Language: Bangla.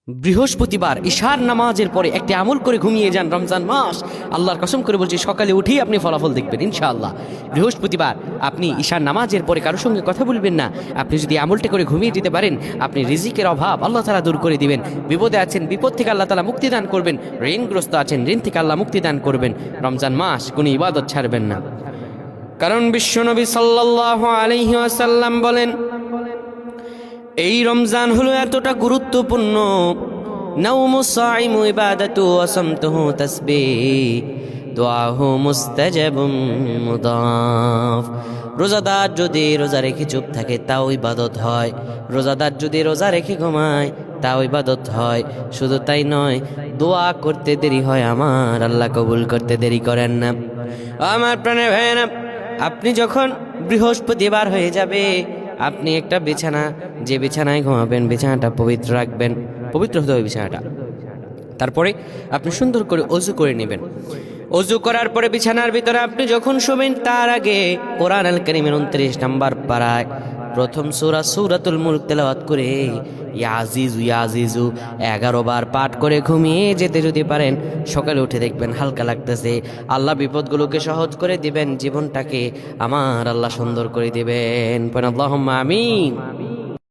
বৃহস্পতিবার ঈশার নামাজের পরে একটি আমল করে ঘুমিয়ে যান রমজান মাস, আল্লাহর কসম করে বলছি সকালে উঠেই আপনি ফলাফল দেখবেন ইনশাআল্লাহ। বৃহস্পতিবার আপনি ঈশার নামাজের পরে কারোর সঙ্গে কথা বলবেন না। আপনি যদি আমলটা করে ঘুমিয়ে যেতে পারেন, আপনি রিজিকের অভাব আল্লাহ তাআলা দূর করে দিবেন। বিপদে আছেন, বিপদ থেকে আল্লাহ তাআলা মুক্তি দান করবেন। ঋণগ্রস্ত আছেন, ঋণ থেকে আল্লাহ মুক্তি দান করবেন। রমজান মাস কোনো ইবাদত ছাড়বেন না, কারণ বিশ্বনবী সাল্লাল্লাহু আলাইহি ওয়াসাল্লাম বলেন, এই রমজান হলো এতটা গুরুত্বপূর্ণ, নাওমুস সাইমু ইবাদাতু ওয়া সামতুহু তাসবিহ দুআহু মুস্তাজাবুম মুদাফ। রোজাদার যদি রোজা রেখে চুপ থাকে তাও ইবাদত হয়, রোজাদার যদি রোজা রেখে ঘুমায় তাও ইবাদত হয়। শুধু তাই নয়, দোয়া করতে দেরি হয়, আমার আল্লাহ কবুল করতে দেরি করেন না। আমার প্রাণের ভাইয়েরা, আপনি যখন বৃহস্পতিবার হয়ে যাবে, আপনি একটা বিছানা, যে বিছানায় ঘুমাবেন বিছানাটা পবিত্র রাখবেন, পবিত্র হতে হবে বিছানাটা। তারপরে আপনি সুন্দর করে অজু করে নেবেন। অজু করার পরে বিছানার ভিতরে আপনি যখন শোবেন, তার আগে কোরআন আল কারীমের 29 নম্বর পারায় প্রথম সূরা সূরাতুল মুলক তেলাওয়াত করে ইয়া আজিজু ইয়া আজিজু 11 বার পাঠ করে ঘুমিয়ে যেতে যদি পারেন, সকালে উঠে দেখবেন হালকা লাগতেছে। আল্লাহ বিপদগুলোকে সহজ করে দিবেন, জীবনটাকে আমার আল্লাহ সুন্দর করে দিবেন। আল্লাহুম্মা আমিন।